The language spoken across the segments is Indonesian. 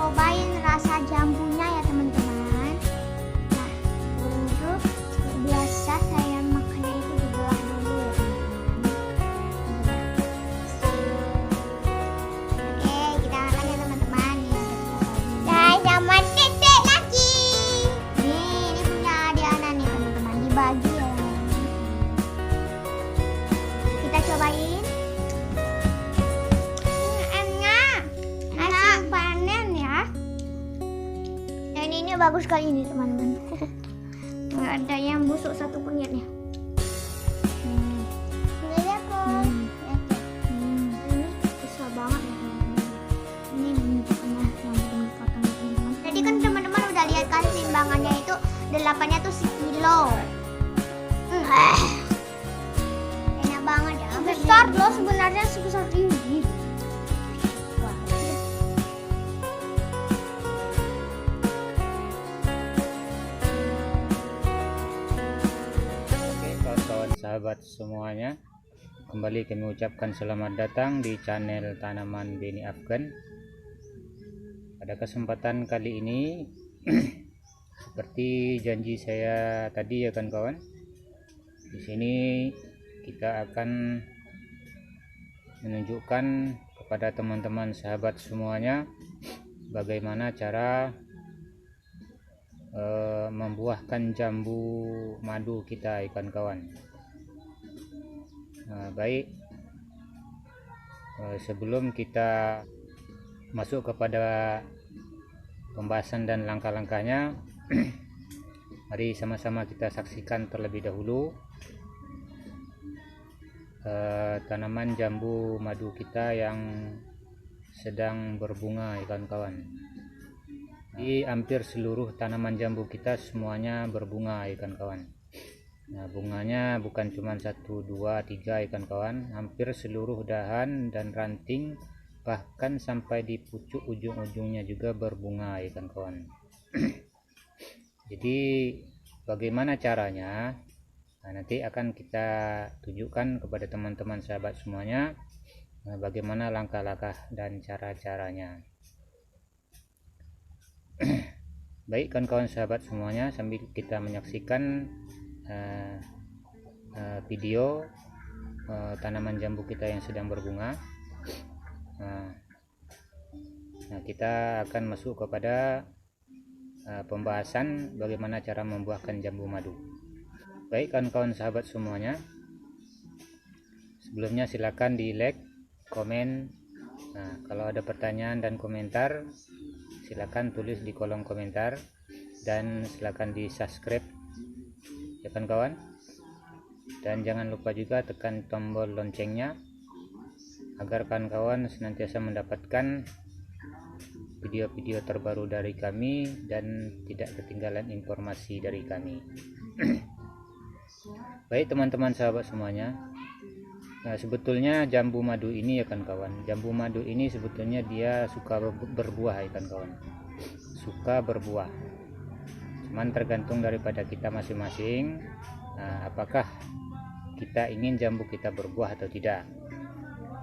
cobain rasa jambunya ya teman-teman. Nah, untuk biasa saya makannya itu dibelah dulu ya teman-teman. Oke, kita makan ya teman-teman. Dan sama titik lagi. Ini punya Diana nih teman-teman, dibagi ya. Kita cobain. Ini bagus sekali ini teman-teman. Nggak ada yang busuk satupun ya nih. Ini susah banget ya teman-teman. Ini bentuknya yang potong teman-teman. Jadi kan teman-teman udah lihat kan timbangannya itu 8-nya tuh sekilo. Enak banget ya. Besar loh sebenarnya, sebesar ini. Sahabat semuanya, kembali kami ucapkan selamat datang di channel Tanaman Beni Afgan. Pada kesempatan kali ini seperti janji saya tadi ya kawan-kawan, di sini kita akan menunjukkan kepada teman-teman sahabat semuanya bagaimana cara membuahkan jambu madu kita kawan-kawan. Baik, sebelum kita masuk kepada pembahasan dan langkah-langkahnya, mari sama-sama kita saksikan terlebih dahulu tanaman jambu madu kita yang sedang berbunga kawan-kawan. Di hampir seluruh tanaman jambu kita semuanya berbunga kawan-kawan. Nah, bunganya bukan cuma 1, 2, 3 kawan-kawan, hampir seluruh dahan dan ranting, bahkan sampai di pucuk ujung-ujungnya juga berbunga kawan-kawan. Jadi bagaimana caranya? Nah, nanti akan kita tunjukkan kepada teman-teman sahabat semuanya bagaimana langkah-langkah dan cara-caranya. Baik kawan-kawan sahabat semuanya, sambil kita menyaksikan video tanaman jambu kita yang sedang berbunga. Nah, kita akan masuk kepada pembahasan bagaimana cara membuahkan jambu madu. Baik kawan-kawan sahabat semuanya, sebelumnya silakan di like, komen. Nah, kalau ada pertanyaan dan komentar silakan tulis di kolom komentar, dan silakan di subscribe ya kan kawan, dan jangan lupa juga tekan tombol loncengnya agar kawan-kawan senantiasa mendapatkan video-video terbaru dari kami dan tidak ketinggalan informasi dari kami. Baik teman-teman sahabat semuanya, nah, sebetulnya jambu madu ini ya kan kawan, jambu madu ini sebetulnya dia suka berbuah ya kan kawan, suka berbuah. Cuman tergantung daripada kita masing-masing, apakah kita ingin jambu kita berbuah atau tidak.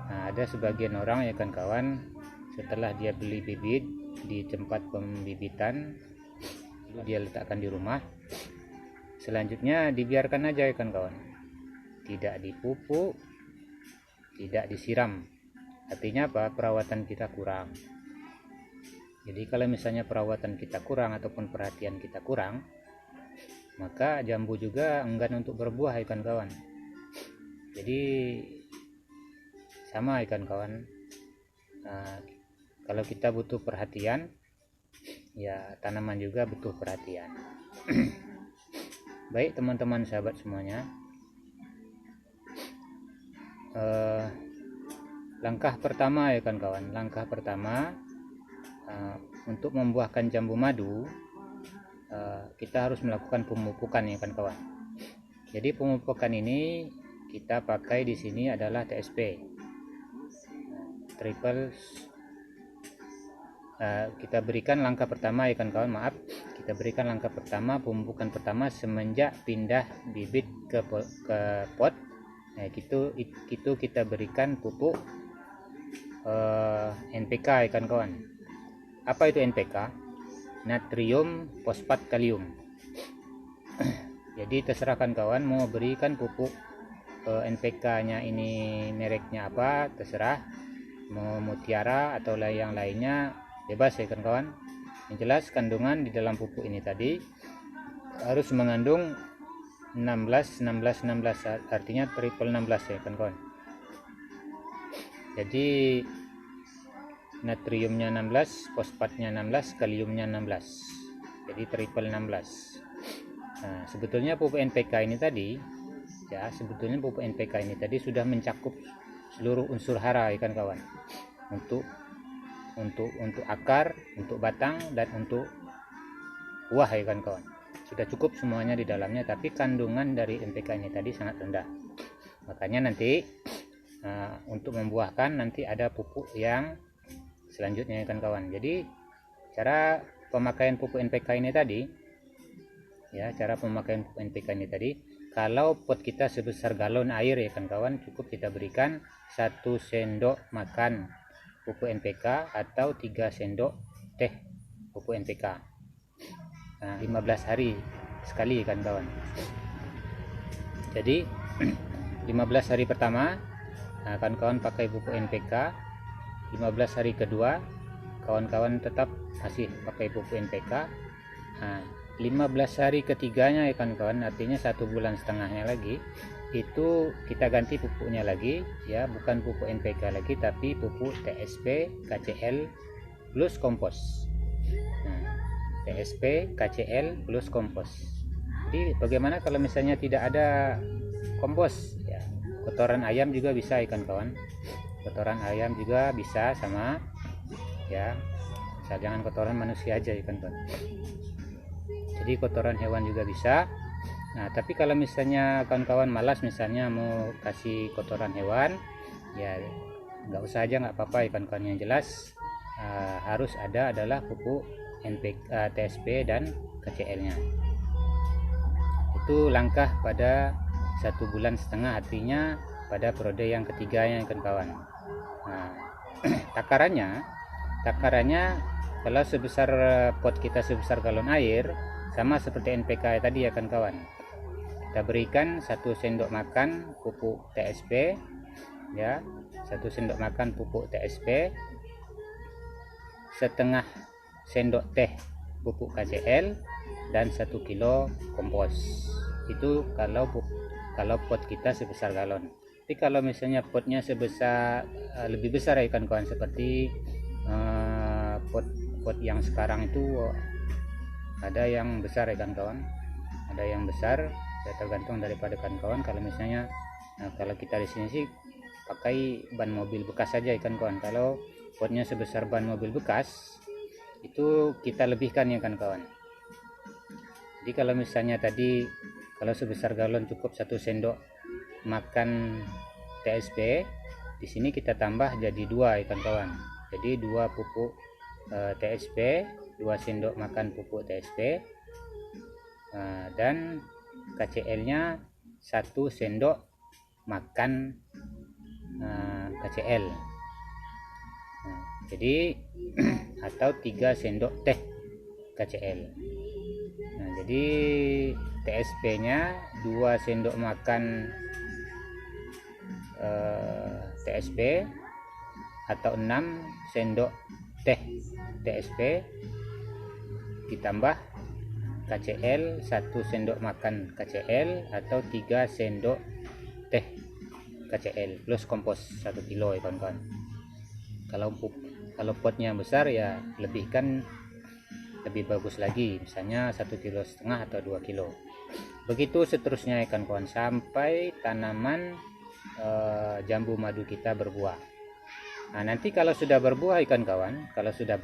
Nah, ada sebagian orang ya kan kawan, setelah dia beli bibit di tempat pembibitan, lalu dia letakkan di rumah, selanjutnya dibiarkan aja ya kan kawan, tidak dipupuk, tidak disiram. Artinya apa? Perawatan kita kurang. Jadi kalau misalnya perawatan kita kurang ataupun perhatian kita kurang, maka jambu juga enggan untuk berbuah ikan kawan. Jadi sama ikan kawan, kalau kita butuh perhatian, ya tanaman juga butuh perhatian. Baik teman-teman sahabat semuanya, langkah pertama ya kan kawan, langkah pertama untuk membuahkan jambu madu, kita harus melakukan pemupukan ya kan kawan. Jadi pemupukan ini kita pakai di sini adalah TSP triple. Kita berikan langkah pertama ya kan kawan, kita berikan langkah pertama, pemupukan pertama semenjak pindah bibit ke pot. Nah, itu kita berikan pupuk NPK ya kan kawan, Apa itu NPK? Natrium fosfat kalium. Jadi terserah kawan mau berikan pupuk NPK-nya ini mereknya apa, terserah. Mau mutiara atau yang lainnya bebas ya kawan. Yang jelas kandungan di dalam pupuk ini tadi harus mengandung 16 artinya triple 16 ya kawan. Jadi natriumnya 16, fosfatnya 16, kaliumnya 16. Jadi triple 16. Nah, sebetulnya pupuk NPK ini tadi sudah mencakup seluruh unsur hara ya kawan. Untuk akar, untuk batang, dan untuk buah ya kawan. Sudah cukup semuanya di dalamnya, tapi kandungan dari NPK ini tadi sangat rendah. Makanya nanti untuk membuahkan nanti ada pupuk yang selanjutnya ya kawan. Jadi cara pemakaian pupuk NPK ini tadi kalau pot kita sebesar galon air ya kawan, cukup kita berikan 1 sendok makan pupuk NPK atau 3 sendok teh pupuk NPK. Nah, 15 hari sekali kan kawan. Jadi 15 hari pertama kawan-kawan pakai pupuk NPK, 15 hari kedua kawan-kawan tetap masih pakai pupuk NPK. 15 hari ketiganya ya kawan-kawan, artinya 1 bulan setengahnya lagi, itu kita ganti pupuknya lagi ya, bukan pupuk NPK lagi tapi pupuk TSP KCL plus kompos. TSP KCL plus kompos. Jadi bagaimana kalau misalnya tidak ada kompos ya, kotoran ayam juga bisa ya kawan. Kotoran ayam juga bisa sama ya, jangan kotoran manusia aja ya kawan. Jadi kotoran hewan juga bisa. Nah, tapi kalau misalnya kawan-kawan malas misalnya mau kasih kotoran hewan, ya nggak usah aja, nggak apa-apa ya kawan-kawan. Yang jelas harus ada adalah pupuk NPK, TSP dan KCL-nya. Itu langkah pada 1 bulan setengah, artinya pada periode yang ketiganya kawan-kawan. Nah, takarannya kalau sebesar pot kita sebesar galon air, sama seperti NPK tadi ya kawan. Kita berikan 1 sendok makan pupuk TSP ya, 1 sendok makan pupuk TSP, setengah sendok teh pupuk KCL, dan 1 kilo kompos. Itu kalau pot kita sebesar galon. Tapi kalau misalnya potnya sebesar lebih besar ya kawan-kawan, seperti pot yang sekarang itu ada yang besar ya kawan-kawan, ada yang besar ya, tergantung daripada kawan-kawan. Kalau misalnya kalau kita di sini sih pakai ban mobil bekas saja ya kawan-kawan. Kalau potnya sebesar ban mobil bekas itu kita lebihkan ya kawan-kawan. Jadi kalau misalnya tadi kalau sebesar galon cukup 1 sendok makan TSP, di sini kita tambah jadi 2 ya kawan-kawan. Jadi 2 pupuk TSP, 2 sendok makan pupuk TSP, dan KCL-nya 1 sendok makan KCL. Jadi atau 3 sendok teh KCL. Nah, jadi TSP-nya 2 sendok makan TSP atau 6 sendok teh TSP ditambah KCL 1 sendok makan KCL atau 3 sendok teh KCL plus kompos 1 kilo ya kawan-kawan. Kalau potnya besar ya lebihkan lebih bagus lagi, misalnya 1,5 kilo atau 2 kilo. Begitu seterusnya ya kawan-kawan sampai tanaman jambu madu kita berbuah. Nah, nanti kalau sudah berbuah ikan kawan, kalau sudah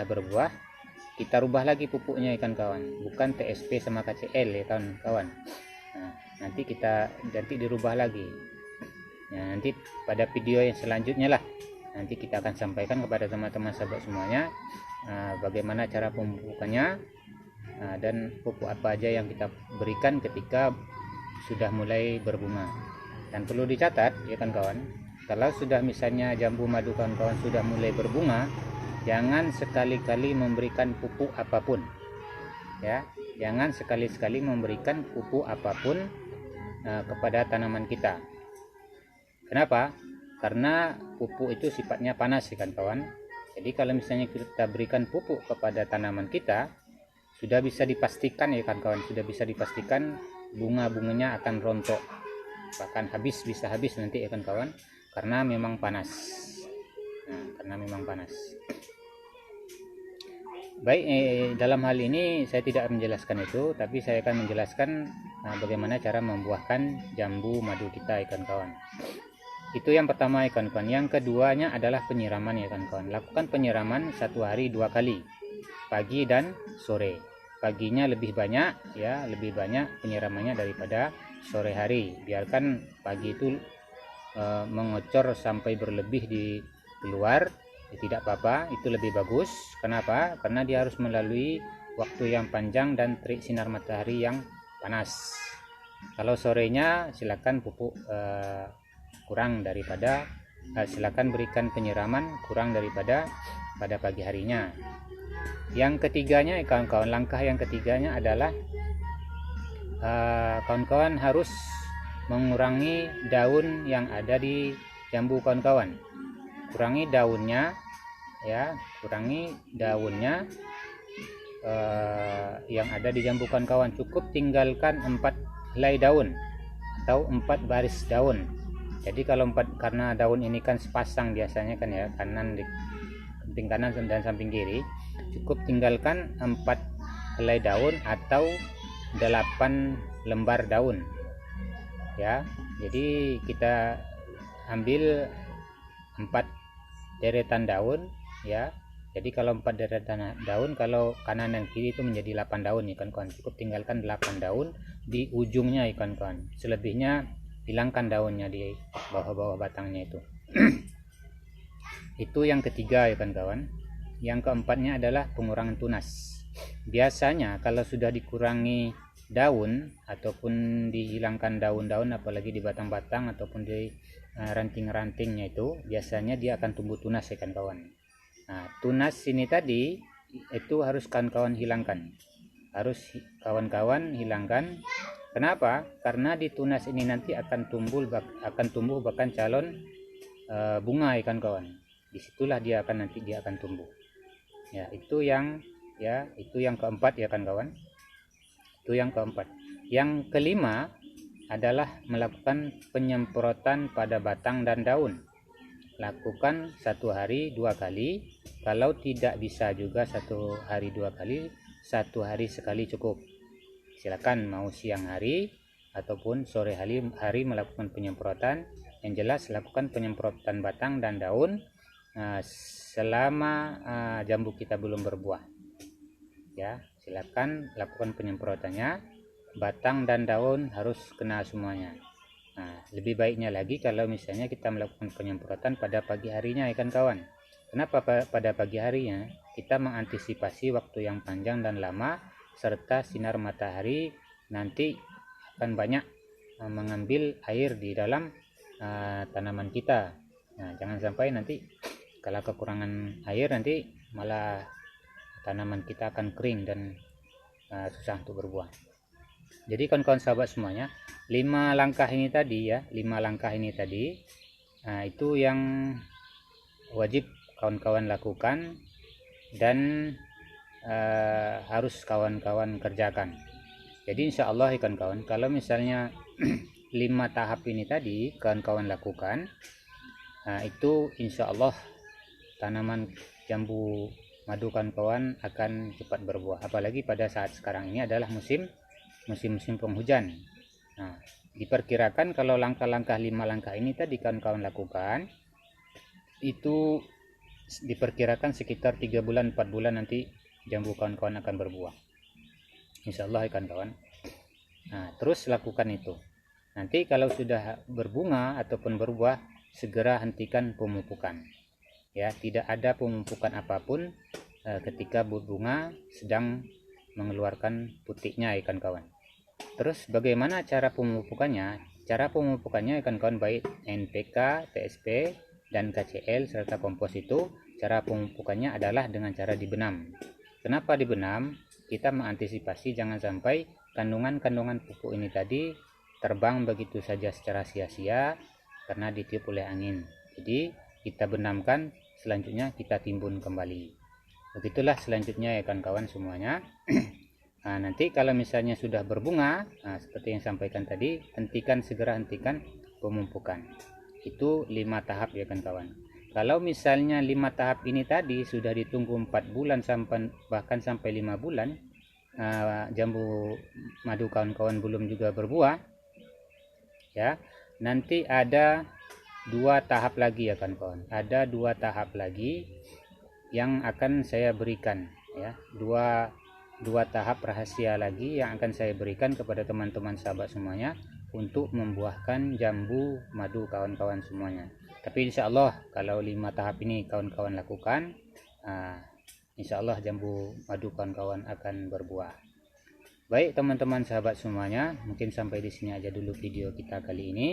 berbuah kita rubah lagi pupuknya ikan kawan, bukan TSP sama KCL ya kawan. Nah, nanti dirubah lagi. Ya, nanti pada video yang selanjutnya lah nanti kita akan sampaikan kepada teman-teman sahabat semuanya bagaimana cara pemupukannya dan pupuk apa aja yang kita berikan ketika sudah mulai berbunga. Dan perlu dicatat ya kan kawan, Kalau sudah misalnya jambu madu kawan-kawan sudah mulai berbunga, jangan sekali-kali memberikan pupuk apapun. Ya, jangan sekali-sekali memberikan pupuk apapun kepada tanaman kita. Kenapa? Karena pupuk itu sifatnya panas ya kawan. Jadi kalau misalnya kita berikan pupuk kepada tanaman kita, sudah bisa dipastikan ya kawan, sudah bisa dipastikan bunga-bunganya akan rontok, bahkan bisa habis nanti ya kawan, karena memang panas. Karena memang panas. Baik, dalam hal ini saya tidak menjelaskan itu, tapi saya akan menjelaskan bagaimana cara membuahkan jambu madu kita ya kawan. Itu yang pertama ya kawan. Yang keduanya adalah penyiraman ya kawan. Lakukan penyiraman 1 hari 2 kali, pagi dan sore. Paginya lebih banyak ya, lebih banyak penyiramannya daripada sore hari. Biarkan pagi itu mengocor sampai berlebih di luar, ya tidak apa-apa, itu lebih bagus. Kenapa? Karena dia harus melalui waktu yang panjang dan terik sinar matahari yang panas. Kalau sorenya silakan pupuk kurang daripada silakan berikan penyiraman kurang daripada pada pagi harinya. Yang ketiganya kawan-kawan, langkah yang ketiganya adalah kawan-kawan harus mengurangi daun yang ada di jambu kawan-kawan. Kurangi daunnya ya, kurangi daunnya yang ada di jambu kawan-kawan. Cukup tinggalkan 4 helai daun atau 4 baris daun. Jadi kalau 4, karena daun ini kan sepasang biasanya kan ya, kanan di samping kanan dan samping kiri, cukup tinggalkan 4 helai daun atau 8 lembar daun ya. Jadi kita ambil 4 deretan daun ya. Jadi kalau 4 deretan daun, kalau kanan dan kiri itu menjadi 8 daun ya kawan. Cukup tinggalkan 8 daun di ujungnya ya kawan. Selebihnya hilangkan daunnya di bawah-bawah batangnya itu. Itu yang ketiga ya kawan. Yang keempatnya adalah pengurangan tunas. Biasanya kalau sudah dikurangi daun ataupun dihilangkan daun-daun, apalagi di batang-batang ataupun di ranting-rantingnya, itu biasanya dia akan tumbuh tunas ya kawan. Nah, tunas ini tadi itu harus kawan-kawan hilangkan. Harus kawan-kawan hilangkan. Kenapa? Karena di tunas ini nanti akan tumbuh bahkan calon bunga ya kawan. Disitulah dia akan tumbuh. Ya, itu yang keempat ya kawan. Itu yang keempat. Yang kelima adalah melakukan penyemprotan pada batang dan daun. Lakukan 1 hari 2 kali. Kalau tidak bisa juga 1 hari 2 kali, 1 hari sekali cukup. Silakan mau siang hari ataupun sore hari melakukan penyemprotan. Yang jelas lakukan penyemprotan batang dan daun selama jambu kita belum berbuah. Ya, silakan lakukan penyemprotannya. Batang dan daun harus kena semuanya. Nah, lebih baiknya lagi kalau misalnya kita melakukan penyemprotan pada pagi harinya ya kawan. Kenapa pada pagi harinya? Kita mengantisipasi waktu yang panjang dan lama, serta sinar matahari nanti akan banyak mengambil air di dalam tanaman kita. Nah, jangan sampai nanti kalau kekurangan air nanti malah tanaman kita akan kering dan susah untuk berbuah. Jadi kawan-kawan sahabat semuanya, 5 langkah ini tadi ya, 5 langkah ini tadi itu yang wajib kawan-kawan lakukan dan harus kawan-kawan kerjakan. Jadi insya Allah ya kawan-kawan, kalau misalnya 5 tahap ini tadi kawan-kawan lakukan, itu insya Allah tanaman jambu madu kawan-kawan akan cepat berbuah. Apalagi pada saat sekarang ini adalah musim penghujan. Nah, diperkirakan kalau langkah-langkah 5 langkah ini tadi kawan-kawan lakukan, itu diperkirakan sekitar 3 bulan 4 bulan nanti jambu kawan-kawan akan berbuah. Insya Allah ya kawan-kawan. Nah, terus lakukan itu. Nanti kalau sudah berbunga ataupun berbuah, segera hentikan pemupukan. Ya, tidak ada pemupukan apapun ketika berbunga sedang mengeluarkan putiknya ya kawan-kawan. Terus bagaimana cara pemupukannya? Cara pemupukannya kawan-kawan baik NPK, TSP, dan KCL serta kompos itu cara pemupukannya adalah dengan cara dibenam. Kenapa dibenam? Kita mengantisipasi jangan sampai kandungan-kandungan pupuk ini tadi terbang begitu saja secara sia-sia karena ditiup oleh angin. Jadi kita benamkan, selanjutnya kita timbun kembali. Begitulah selanjutnya ya kawan-kawan semuanya. Nah, nanti kalau misalnya sudah berbunga, nah, seperti yang sampaikan tadi, segera hentikan pemupukan. Itu 5 tahap ya kawan-kawan. Kalau misalnya 5 tahap ini tadi sudah ditunggu 4 bulan bahkan sampai 5 bulan, jambu madu kawan-kawan belum juga berbuah, ya, nanti ada 2 tahap lagi ya kawan-kawan. Ada 2 tahap lagi yang akan saya berikan, ya, dua tahap rahasia lagi yang akan saya berikan kepada teman-teman sahabat semuanya untuk membuahkan jambu madu kawan-kawan semuanya. Tapi insya Allah kalau 5 tahap ini kawan-kawan lakukan, insya Allah jambu madu kawan-kawan akan berbuah. Baik teman-teman sahabat semuanya, mungkin sampai di sini aja dulu video kita kali ini.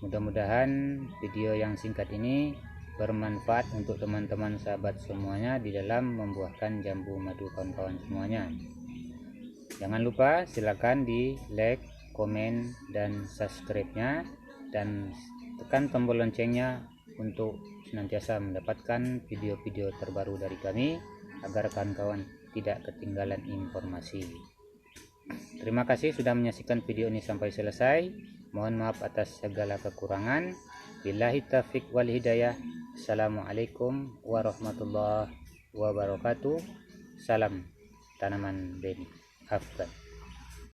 Mudah-mudahan video yang singkat ini bermanfaat untuk teman-teman sahabat semuanya di dalam membuahkan jambu madu kawan-kawan semuanya. Jangan lupa silakan di like, komen, dan subscribe-nya, dan tekan tombol loncengnya untuk senantiasa mendapatkan video-video terbaru dari kami agar kawan-kawan tidak ketinggalan informasi. Terima kasih sudah menyaksikan video ini sampai selesai. Mohon maaf atas segala kekurangan. Billahi taufiq wal hidayah. Assalamualaikum warahmatullahi wabarakatuh. Salam tanaman beni Afgan.